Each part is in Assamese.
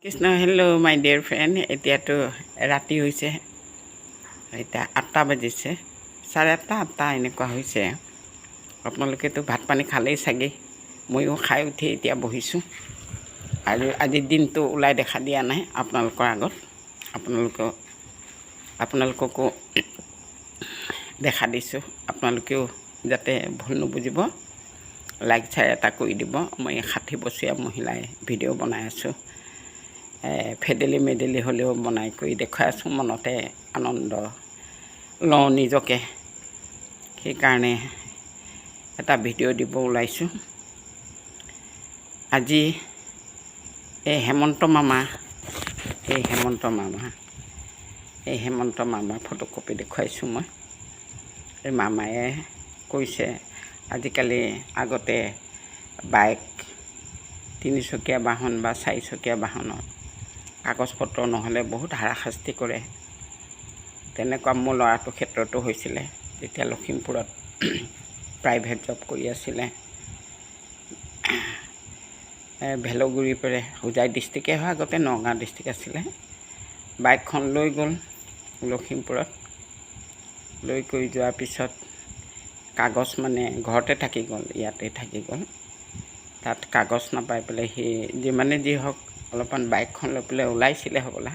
কৃষ্ণ হেল্ল' মাই ডিয়াৰ ফ্ৰেণ্ড। এতিয়াতো ৰাতি হৈছে, এতিয়া 8টা বাজিছে, 8:30 8টা এনেকুৱা হৈছে। আপোনালোকেতো ভাত পানী খালেই চাগে। ময়ো খাই উঠি এতিয়া বহিছোঁ আৰু আজিৰ দিনটো ওলাই দেখা দিয়া নাই আপোনালোকৰ আগত। আপোনালোককো দেখা দিছোঁ। আপোনালোকেও যাতে ভুল নুবুজিব, লাইক চাই এটা কৰি দিব। মই 60 বছৰীয়া মহিলাই ভিডিঅ' বনাই আছোঁ। ফেডেলি মেডেলি হ'লেও বনাই কৰি দেখুৱাই আছোঁ। মনতে আনন্দ লওঁ নিজকে, সেইকাৰণে এটা ভিডিঅ' দিব ওলাইছোঁ। আজি এই হেমন্ত মামা ফটোকপি দেখুৱাইছোঁ মই। এই মামায়ে কৈছে আজিকালি আগতে বাইক, 3চকীয়া বাহন বা 4চকীয়া বাহনত কাগজ পত্ৰ নহ'লে বহুত হাৰাশাস্তি কৰে। তেনেকুৱা মোৰ ল'ৰাটোৰ ক্ষেত্ৰতো হৈছিলে। তেতিয়া লখিমপুৰত প্ৰাইভেট জব কৰি আছিলে। ভেলগুৰিৰ পৰা হোজাই ডিষ্ট্ৰিক্টে হয়, আগতে নগাঁও ডিষ্ট্ৰিক্ট আছিলে। বাইকখন লৈ গ'ল লখিমপুৰত, লৈ কৰি যোৱাৰ পিছত কাগজ মানে ঘৰতে থাকি গ'ল, ইয়াতে থাকি গ'ল। তাত কাগজ নাপাই পেলাই সি যিমানে যি হওক অলপমান বাইকখন লৈ পেলাই ওলাইছিলে হ'বলা।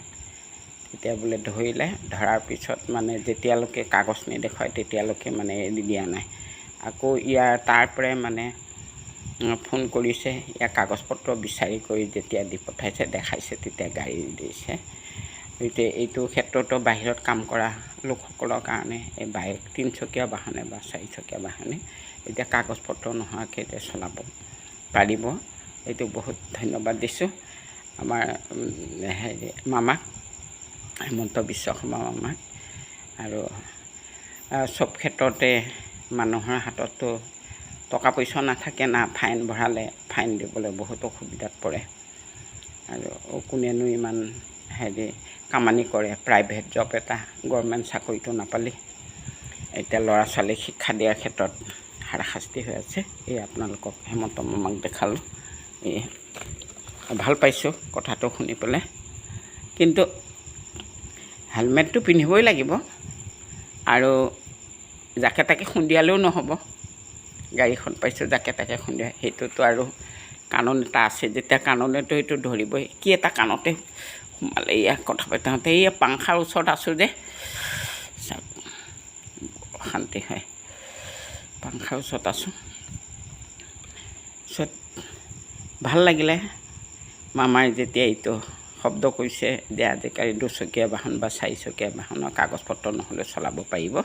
তেতিয়া বোলে ধৰিলে, ধৰাৰ পিছত মানে যেতিয়ালৈকে কাগজ নেদেখুৱায় তেতিয়ালৈকে মানে এৰি দিয়া নাই। আকৌ তাৰ পৰাই মানে ফোন কৰিছে, ইয়াৰ কাগজ পত্ৰ বিচাৰি কৰি যেতিয়া দি পঠাইছে, দেখাইছে, তেতিয়া গাড়ী দিছে। এতিয়া এইটো ক্ষেত্ৰতো বাহিৰত কাম কৰা লোকসকলৰ কাৰণে এই বাইক 3চকীয়া বাহনে বা 4চকীয়া বাহনে এতিয়া কাগজ পত্ৰ নোহোৱাকৈ এতিয়া চলাব পাৰিব। এইটো বহুত ধন্যবাদ দিছোঁ আমাৰ মামাক, হেমন্ত বিশ্ব শৰ্মা মামাক। আৰু চব ক্ষেত্ৰতে মানুহৰ হাততো টকা পইচা নাথাকে না, ফাইন ভৰালে ফাইন দিবলৈ বহুত অসুবিধাত পৰে। আৰু কোনেনো ইমান কামানি কৰে, প্ৰাইভেট জব এটা, গভৰ্ণমেণ্ট চাকৰিটো নাপালি। এতিয়া ল'ৰা ছোৱালীক শিক্ষা দিয়াৰ ক্ষেত্ৰত হাৰাশাস্তি হৈ আছে। এই আপোনালোকক হেমন্ত মামাক দেখালোঁ। ভাল পাইছোঁ কথাটো শুনি পেলাই। কিন্তু হেলমেটটো পিন্ধিবই লাগিব, আৰু যাকে তাকে খুন্দিয়ালেও নহ'ব। গাড়ীখন পাইছোঁ যাকে তাকে খুন্দিয়াই, সেইটোতো আৰু কানুন এটা আছে। যেতিয়া কানুনেতো এইটো ধৰিবই। কি এটা কাণতে সোমালে ইয়াক কথা পাতি থাকোঁতে। এই পাংখাৰ ওচৰত আছোঁ যে, অশান্তি হয়। পাংখাৰ ওচৰত আছোঁ। পিছত ভাল লাগিলে মামাই যেতিয়া এইটো শব্দ কৈছে যে আজিকালি 2চকীয়া বাহন বা 4চকীয়া বাহনৰ কাগজ পত্ৰ নহ'লে চলাব পাৰিব,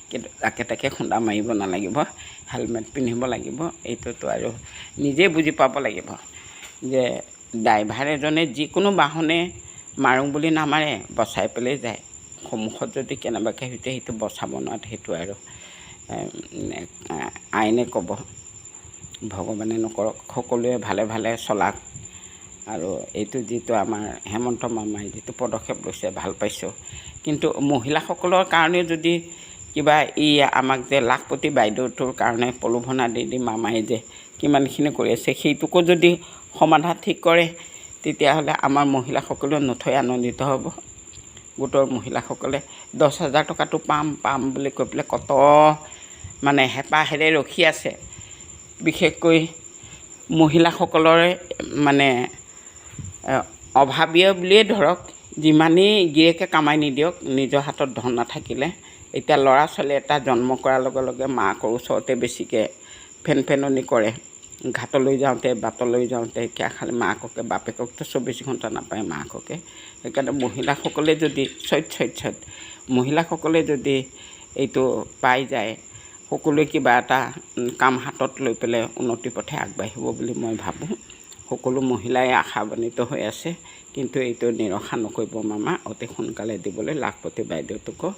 কিন্তু তাকে তাকে খুন্দা মাৰিব নালাগিব, হেলমেট পিন্ধিব লাগিব। এইটোতো আৰু নিজে বুজি পাব লাগিব যে ড্ৰাইভাৰ এজনে যিকোনো বাহনে মাৰোঁ বুলি নামাৰে, বচাই পেলাই যায়। সন্মুখত যদি কেনেবাকৈ হৈছে সেইটো বচাব নোৱাৰে, সেইটো আৰু আইনে ক'ব। ভগৱানে নকৰক, সকলোৱে ভালে ভালে চলাক। আৰু এইটো যিটো আমাৰ হেমন্ত মামাই যিটো পদক্ষেপ লৈছে ভাল পাইছোঁ। কিন্তু মহিলাসকলৰ কাৰণে যদি কিবা আমাক যে লাখপতি বাইদেউটোৰ কাৰণে প্ৰলোভনা দি মামাই যে কিমানখিনি কৰি আছে, সেইটোকো যদি সমাধা ঠিক কৰে, তেতিয়াহ'লে আমাৰ মহিলাসকলেও নথৈ আনন্দিত হ'ব। গোটৰ মহিলাসকলে 10,000 টকাটো পাম বুলি কৈ পেলাই কত মানে হেঁপাহেৰে ৰখি আছে। বিশেষকৈ মহিলাসকলৰে মানে অভাৱীয় বুলিয়ে ধৰক, যিমানেই গিৰিয়েকে কামাই নিদিয়ক, নিজৰ হাতত ধন নাথাকিলে, এতিয়া ল'ৰা ছোৱালী এটা জন্ম কৰাৰ লগে লগে মাকৰ ওচৰতে বেছিকৈ ফেনফেননি কৰে। ঘাটলৈ যাওঁতে, বাটলৈ যাওঁতে খালি মাককে, বাপেককতো 24 ঘণ্টা নাপায় মাককে। সেইকাৰণে মহিলাসকলে যদি মহিলাসকলে যদি এইটো পাই যায়, সকলোৱে কিবা এটা কাম হাতত লৈ পেলাই উন্নতিৰ পথে আগবাঢ়িব বুলি মই ভাবোঁ। সকলো মহিলাই আশান্বিত হৈ আছে, কিন্তু এইটো নিৰশা নকৰিব মামা, অতি সোনকালে দিবলৈ লাখপতি বাইদেউটোকো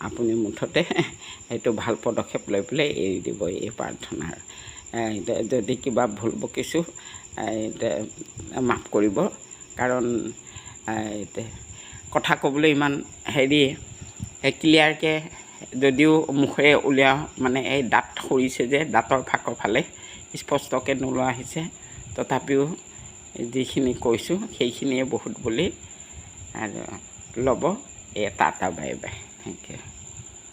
আপুনি মুঠতে এইটো ভাল পদক্ষেপ লৈ পেলাই এৰি দিব, এই প্ৰাৰ্থনাৰ। যদি কিবা ভুল বকিছোঁ মাফ কৰিব, কাৰণ কথা ক'বলৈ ইমান ক্লিয়াৰকৈ যদিও মুখেৰে উলিয়াওঁ, মানে এই দাঁত সৰিছে যে দাঁতৰ ফাকৰ ফালে স্পষ্টকৈ নোলোৱা হৈছে, তথাপিও যিখিনি কৈছোঁ সেইখিনিয়ে বহুত বুলি আৰু ল'ব। Tata bye bye, thank U.